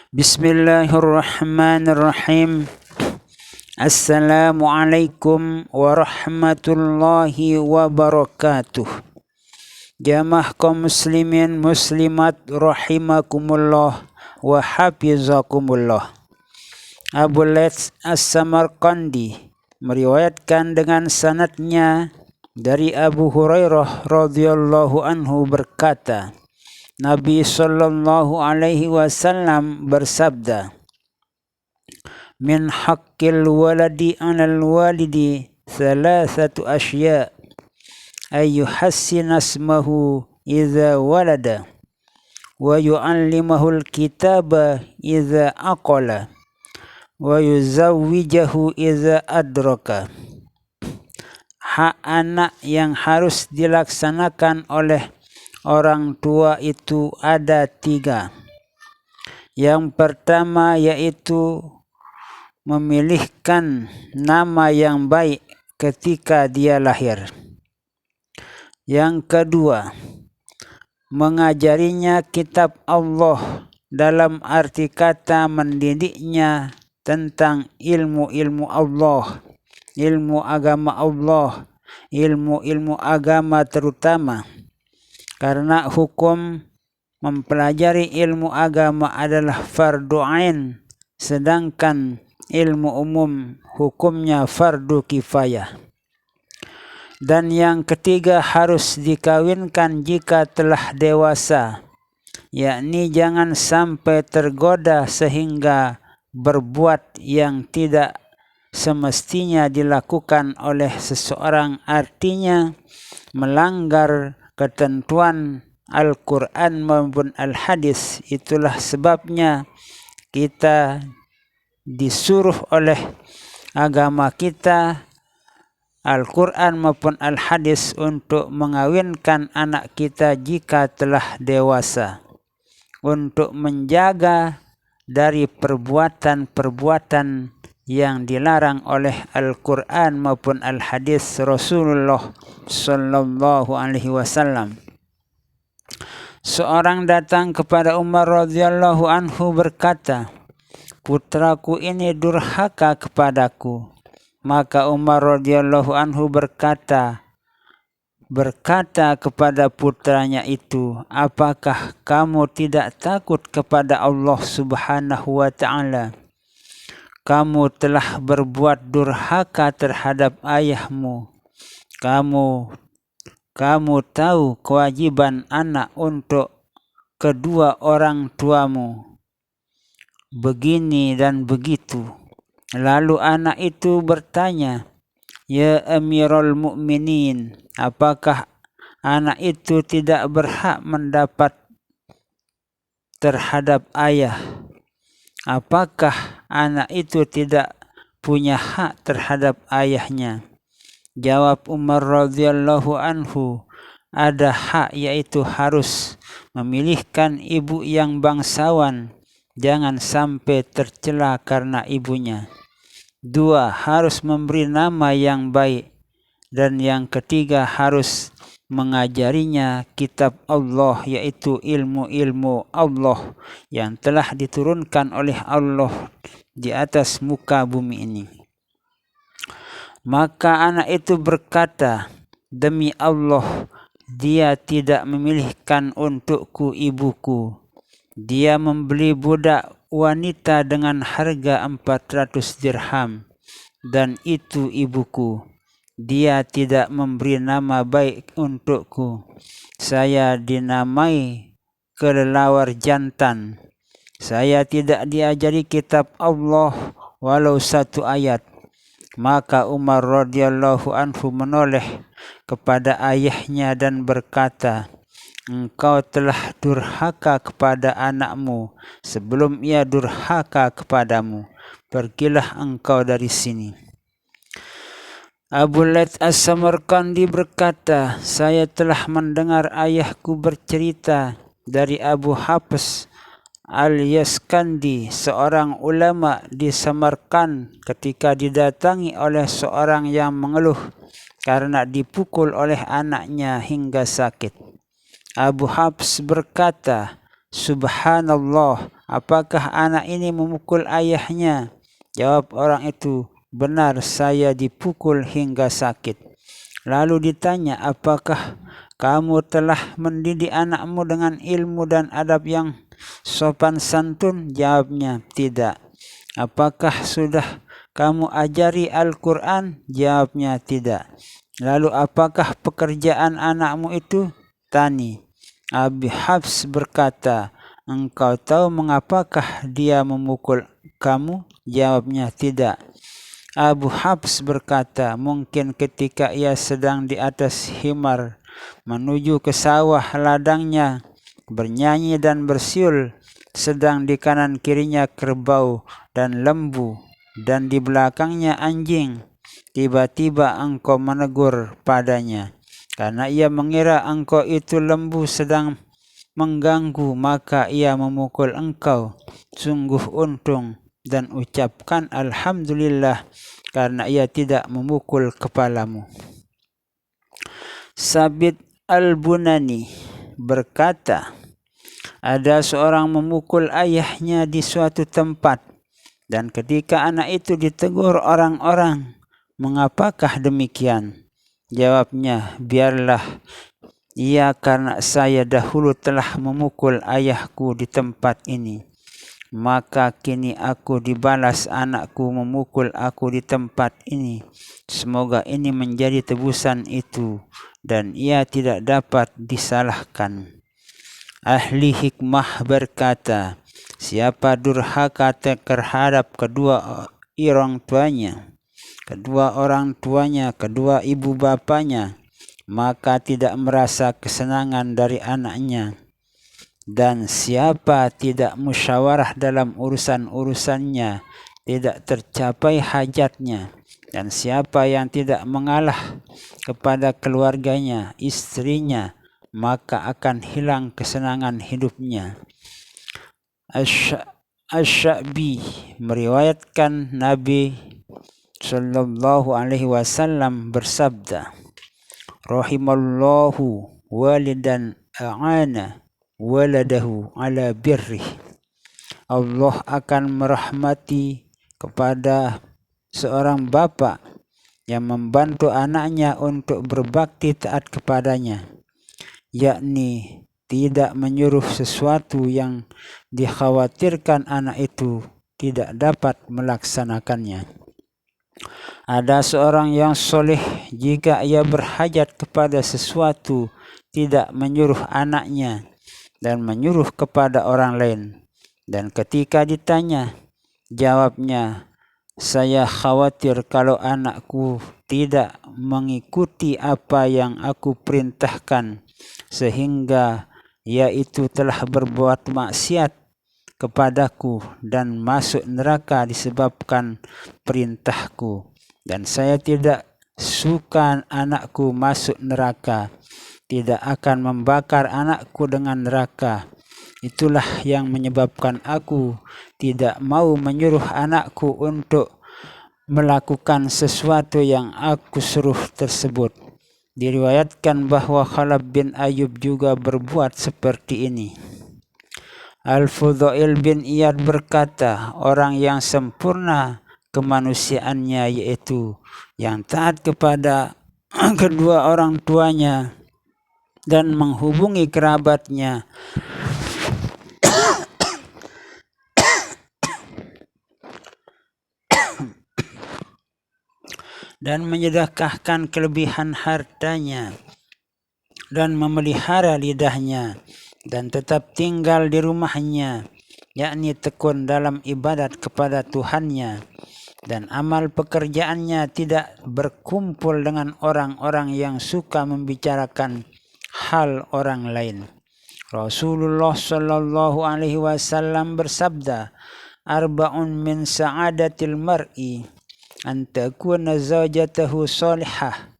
Bismillahirrahmanirrahim. Assalamualaikum warahmatullahi wabarakatuh. Jamaah kaum muslimin muslimat rahimakumullah wa hafizakumullah. Abu Laits As-Samarqandi meriwayatkan dengan sanadnya dari Abu Hurairah radhiyallahu anhu berkata, Nabi sallallahu alaihi wasallam bersabda, min haqqil waladi 'alal walidi thalathatu asya' ay yuhassina ismahu idza walada wa yu'allimahul kitaba idza aqala wa yuzawwijahu idza adraka. Hak anak yang harus dilaksanakan oleh orang tua itu ada 3. Yang pertama yaitu memilihkan nama yang baik ketika dia lahir. Yang kedua, mengajarinya kitab Allah dalam arti kata mendidiknya tentang ilmu-ilmu Allah, ilmu agama Allah, ilmu-ilmu agama terutama. Karena hukum mempelajari ilmu agama adalah fardu ain, sedangkan ilmu umum hukumnya fardu kifayah. Dan yang ketiga harus dikawinkan jika telah dewasa, yakni jangan sampai tergoda sehingga berbuat yang tidak semestinya dilakukan oleh seseorang, artinya melanggar ketentuan Al-Quran maupun Al-Hadis. Itulah sebabnya kita disuruh oleh agama kita, Al-Quran maupun Al-Hadis, untuk mengawinkan anak kita jika telah dewasa, untuk menjaga dari perbuatan-perbuatan yang dilarang oleh Al-Quran maupun Al-Hadis Rasulullah sallallahu alaihi wasallam. Seorang datang kepada Umar radhiyallahu anhu berkata, putraku ini durhaka kepadaku. Maka Umar radhiyallahu anhu berkata kepada putranya itu, apakah kamu tidak takut kepada Allah Subhanahu wa ta'ala? Kamu telah berbuat durhaka terhadap ayahmu. Kamu tahu kewajiban anak untuk kedua orang tuamu, begini dan begitu. Lalu anak itu bertanya, ya Amirul Mukminin, apakah anak itu tidak berhak mendapat terhadap ayah? Apakah anak itu tidak punya hak terhadap ayahnya? Jawab Umar radhiyallahu anhu, ada hak, yaitu harus memilihkan ibu yang bangsawan, jangan sampai tercela karena ibunya. 2, harus memberi nama yang baik. Dan yang ketiga, harus mengajarinya kitab Allah, yaitu ilmu-ilmu Allah yang telah diturunkan oleh Allah di atas muka bumi ini. Maka anak itu berkata, demi Allah, dia tidak memilihkan untukku ibuku. Dia membeli budak wanita dengan harga 400 dirham, dan itu ibuku. Dia tidak memberi nama baik untukku. Saya dinamai kelelawar jantan. Saya tidak diajari kitab Allah walau 1 ayat. Maka Umar radhiyallahu anhu menoleh kepada ayahnya dan berkata, engkau telah durhaka kepada anakmu sebelum ia durhaka kepadamu. Pergilah engkau dari sini. Abu Laits As-Samarqandi berkata, saya telah mendengar ayahku bercerita dari Abu Hafs Al-Yaskandi, seorang ulama di Samarkand, ketika didatangi oleh seorang yang mengeluh karena dipukul oleh anaknya hingga sakit. Abu Hafs berkata, Subhanallah, apakah anak ini memukul ayahnya? Jawab orang itu, benar, saya dipukul hingga sakit. Lalu ditanya, apakah kamu telah mendidik anakmu dengan ilmu dan adab yang sopan santun? Jawabnya, tidak. Apakah sudah kamu ajari Al-Quran? Jawabnya, tidak. Lalu apakah pekerjaan anakmu itu? Tani. Abi Hafs berkata, engkau tahu mengapakah dia memukul kamu? Jawabnya, tidak. Abu Hafs berkata, mungkin ketika ia sedang di atas himar menuju ke sawah ladangnya, bernyanyi dan bersiul, sedang di kanan kirinya kerbau dan lembu, dan di belakangnya anjing. Tiba-tiba engkau menegur padanya, karena ia mengira engkau itu lembu sedang mengganggu, maka ia memukul engkau. Sungguh untung, dan ucapkan alhamdulillah karena ia tidak memukul kepalamu. Sabit Al-Bunani berkata, ada seorang memukul ayahnya di suatu tempat, dan ketika anak itu ditegur orang-orang, mengapakah demikian? Jawabnya, biarlah ia karena saya dahulu telah memukul ayahku di tempat ini, maka kini aku dibalas anakku memukul aku di tempat ini. Semoga ini menjadi tebusan itu, dan ia tidak dapat disalahkan. Ahli hikmah berkata, siapa durhaka terhadap kedua orang tuanya, kedua ibu bapanya, maka tidak merasa kesenangan dari anaknya. Dan siapa tidak musyawarah dalam urusan-urusannya, tidak tercapai hajatnya. Dan siapa yang tidak mengalah kepada keluarganya, istrinya, maka akan hilang kesenangan hidupnya. Asy-Sya'bi meriwayatkan Nabi sallallahu alaihi wasallam bersabda, rahimallahu walidan a'ana waladahu ala birrih. Allah akan merahmati kepada seorang bapa yang membantu anaknya untuk berbakti taat kepadanya, yakni tidak menyuruh sesuatu yang dikhawatirkan anak itu tidak dapat melaksanakannya. Ada seorang yang soleh, jika ia berhajat kepada sesuatu, tidak menyuruh anaknya dan menyuruh kepada orang lain. Dan ketika ditanya, jawabnya, saya khawatir kalau anakku tidak mengikuti apa yang aku perintahkan, sehingga ia itu telah berbuat maksiat kepadaku dan masuk neraka disebabkan perintahku. Dan saya tidak suka anakku masuk neraka, tidak akan membakar anakku dengan neraka. Itulah yang menyebabkan aku tidak mau menyuruh anakku untuk melakukan sesuatu yang aku suruh tersebut. Diriwayatkan bahwa Khalaf bin Ayyub juga berbuat seperti ini. Al-Fudail bin Iyad berkata, orang yang sempurna kemanusiaannya yaitu yang taat kepada kedua orang tuanya dan menghubungi kerabatnya, dan menyedekahkan kelebihan hartanya, dan memelihara lidahnya, dan tetap tinggal di rumahnya, yakni tekun dalam ibadat kepada Tuhannya, dan amal pekerjaannya tidak berkumpul dengan orang-orang yang suka membicarakan hal orang lain. Rasulullah sallallahu alaihi wasallam bersabda, arba'un min sa'adatil mar'i an takuna zawjatahu salihah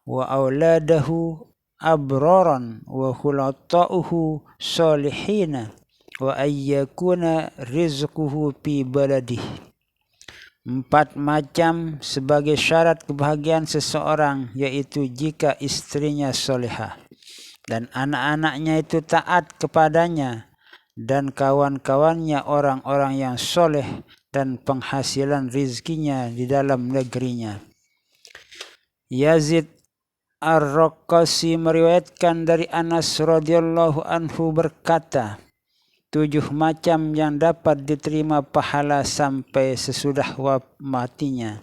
wa auladahu abraran wa khulata'uhu salihina wa ayyakuna rizquhu fi baladihi. 4 macam sebagai syarat kebahagiaan seseorang, yaitu jika istrinya solehah dan anak-anaknya itu taat kepadanya, dan kawan-kawannya orang-orang yang soleh dan penghasilan rizkinya di dalam negerinya. Yazid Ar-Raqqasi meriwayatkan dari Anas radhiyallahu anhu berkata, 7 macam yang dapat diterima pahala sampai sesudah matinya.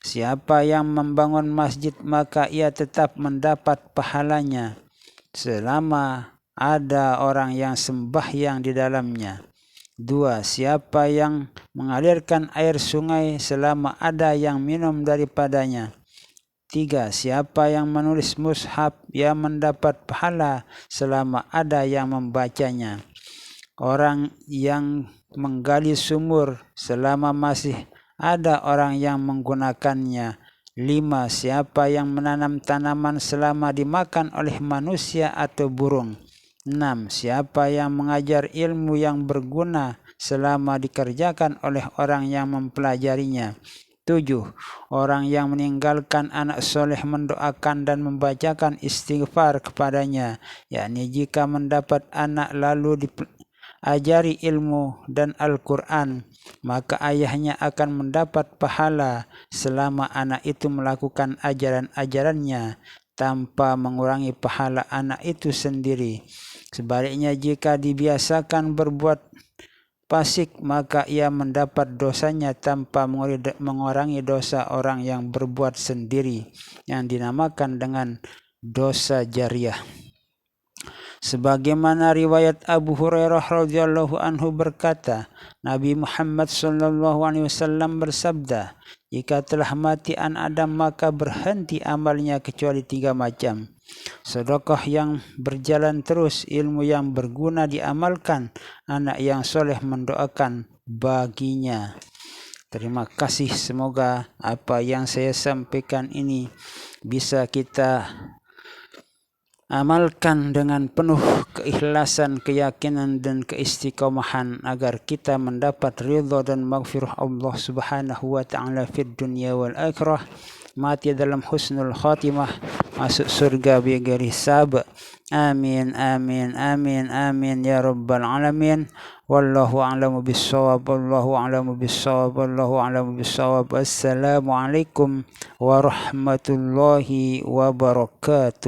Siapa yang membangun masjid maka ia tetap mendapat pahalanya selama ada orang yang sembahyang di dalamnya. 2. Siapa yang mengalirkan air sungai selama ada yang minum daripadanya. 3. Siapa yang menulis mushaf ia mendapat pahala selama ada yang membacanya. Orang yang menggali sumur selama masih ada orang yang menggunakannya. 5. Siapa yang menanam tanaman selama dimakan oleh manusia atau burung. 6. Siapa yang mengajar ilmu yang berguna selama dikerjakan oleh orang yang mempelajarinya. 7. Orang yang meninggalkan anak soleh mendoakan dan membacakan istighfar kepadanya, yakni jika mendapat anak lalu diajari ilmu dan Al-Quran, maka ayahnya akan mendapat pahala selama anak itu melakukan ajaran-ajarannya tanpa mengurangi pahala anak itu sendiri. Sebaliknya, jika dibiasakan berbuat fasik, maka ia mendapat dosanya tanpa mengurangi dosa orang yang berbuat sendiri, yang dinamakan dengan dosa jariah. Sebagaimana riwayat Abu Hurairah radhiyallahu anhu berkata, Nabi Muhammad SAW bersabda, jika telah mati anak Adam maka berhenti amalnya kecuali 3 macam. Sedekah yang berjalan terus, ilmu yang berguna diamalkan, anak yang soleh mendoakan baginya. Terima kasih, semoga apa yang saya sampaikan ini bisa kita amalkan dengan penuh keikhlasan, keyakinan dan keistiqomahan agar kita mendapat ridha dan maghfirah Allah Subhanahu wa taala fid dunya wal akhirah, mati dalam husnul khatimah, masuk surga bighairi hisab. Amin amin amin amin ya rabbal alamin. Wallahu a'lamu bissawab. Wallahu a'lamu bissawab. Wallahu a'lamu bissawab. Assalamualaikum warahmatullahi wabarakatuh.